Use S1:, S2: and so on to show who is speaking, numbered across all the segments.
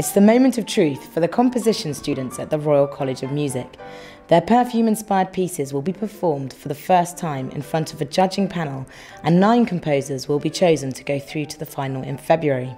S1: It's the moment of truth for the composition students at the Royal College of Music. Their perfume-inspired pieces will be performed for the first time in front of a judging panel, and 9 composers will be chosen to go through to the final in February.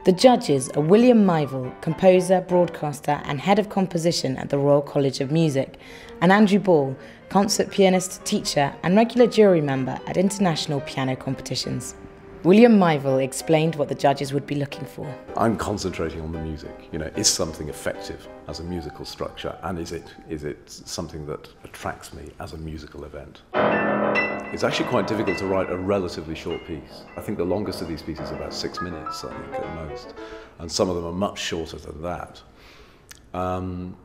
S1: The judges are William Mival, composer, broadcaster and head of composition at the Royal College of Music, and Andrew Ball, concert pianist, teacher and regular jury member at international piano competitions. William Mival explained what the judges would be looking for.
S2: I'm concentrating on the music. Is something effective as a musical structure, and is it something that attracts me as a musical event? It's actually quite difficult to write a relatively short piece. I think the longest of these pieces is about 6 minutes, I think, at most. And some of them are much shorter than that. And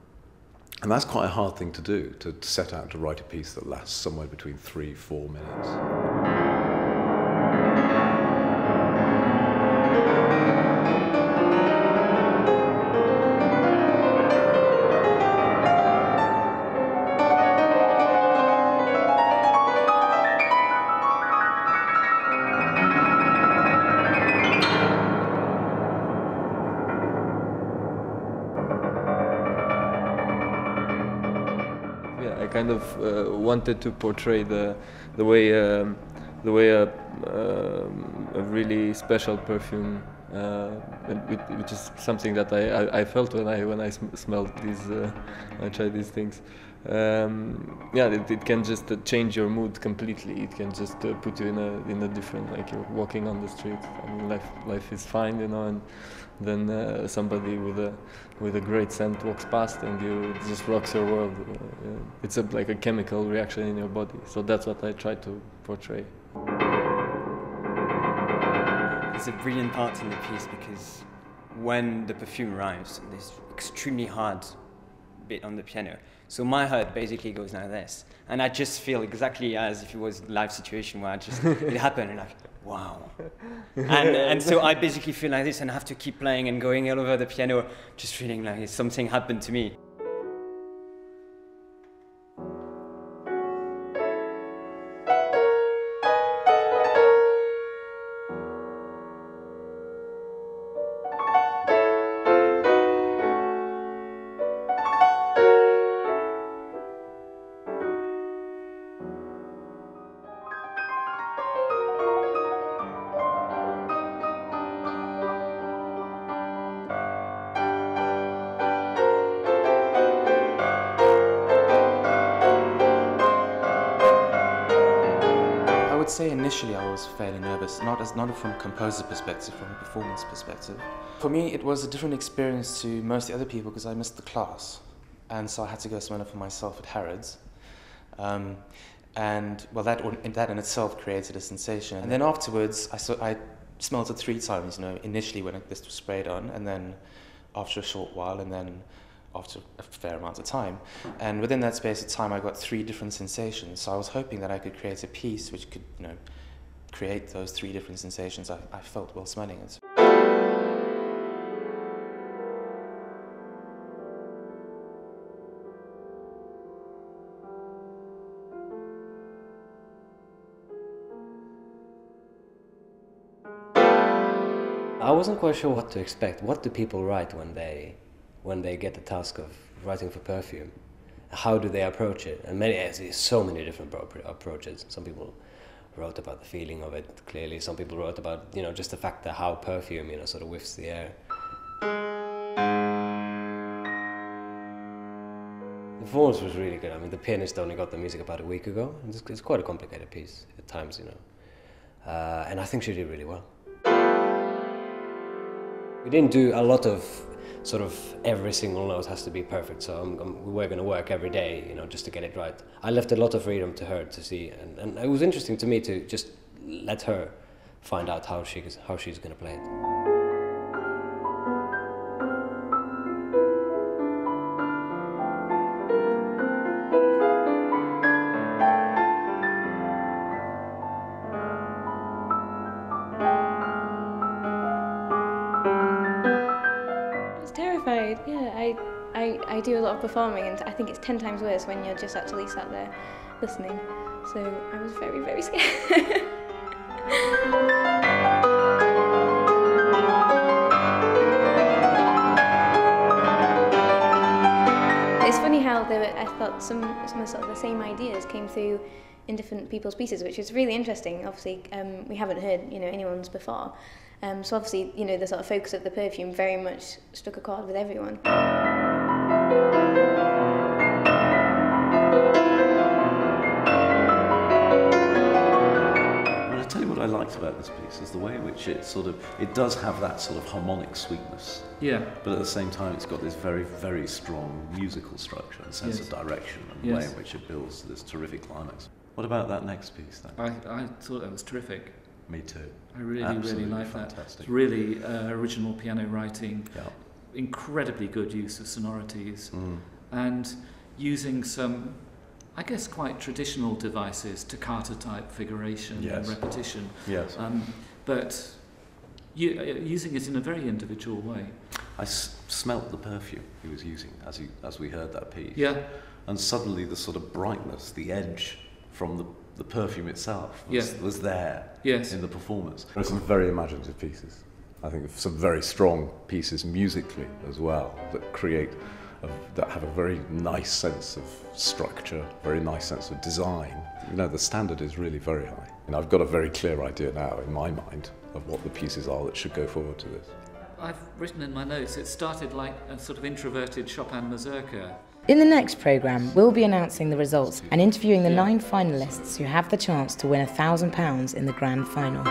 S2: that's quite a hard thing to do, to set out to write a piece that lasts somewhere between 3-4 minutes.
S3: I kind of wanted to portray the way a really special perfume, which is something that I felt when I smelled these, I tried these things. It can just change your mood completely. It can just put you in a different, like you're walking on the street. I mean, life is fine, and then somebody with a great scent walks past and it just rocks your world. It's like a chemical reaction in your body. So that's what I try to portray.
S4: There's a brilliant part in the piece because when the perfume arrives, there's extremely hard bit on the piano. So my heart basically goes like this. And I just feel exactly as if it was a live situation where it happened and like, wow. And so I basically feel like this and I have to keep playing and going all over the piano, just feeling like something happened to me.
S5: I would say initially I was fairly nervous, not from a composer perspective, from a performance perspective. For me it was a different experience to most of the other people because I missed the class, and so I had to go smell it for myself at Harrods. And well, that in itself created a sensation. And then afterwards I smelled it 3 times, initially when this was sprayed on, and then after a short while, and then after a fair amount of time. And within that space of time I got 3 different sensations. So I was hoping that I could create a piece which could, create those 3 different sensations I felt while smelling it.
S6: I wasn't quite sure what to expect. What do people write when they get the task of writing for perfume? How do they approach it? And there's so many different approaches. Some people wrote about the feeling of it, clearly. Some people wrote about, just the fact that how perfume, sort of whiffs the air. The performance was really good. I mean, the pianist only got the music about a week ago. It's quite a complicated piece at times, and I think she did really well. We didn't do a lot of sort of every single note has to be perfect, so we're going to work every day, just to get it right. I left a lot of freedom to her to see, and it was interesting to me to just let her find out how she's going to play it.
S7: Terrified, yeah. I do a lot of performing, and I think it's 10 times worse when you're just actually sat there listening. So I was very, very scared. I thought some of sort of the same ideas came through in different people's pieces, which is really interesting. Obviously, we haven't heard anyone's before, so obviously the sort of focus of the perfume very much struck a chord with everyone.
S2: What I liked about this piece is the way in which it does have that sort of harmonic sweetness.
S8: Yeah.
S2: But at the same time, it's got this very, very strong musical structure and sense of direction and the way in which it builds to this terrific climax. What about that next piece then?
S8: I thought that was terrific.
S2: Me too.
S8: I really like that. It's really original piano writing, incredibly good use of sonorities, and using some, I guess, quite traditional devices, toccata type figuration and repetition.
S2: Yes.
S8: But using it in a very individual way.
S2: I smelt the perfume he was using as we heard that piece.
S8: Yeah.
S2: And suddenly the sort of brightness, the edge from the perfume itself was there in the performance. There are some very imaginative pieces. I think some very strong pieces musically as well that have a very nice sense of structure, very nice sense of design. The standard is really very high. I've got a very clear idea now in my mind of what the pieces are that should go forward to this.
S8: I've written in my notes, it started like a sort of introverted Chopin mazurka.
S1: In the next programme, we'll be announcing the results and interviewing the 9 finalists who have the chance to win £1,000 in the grand final.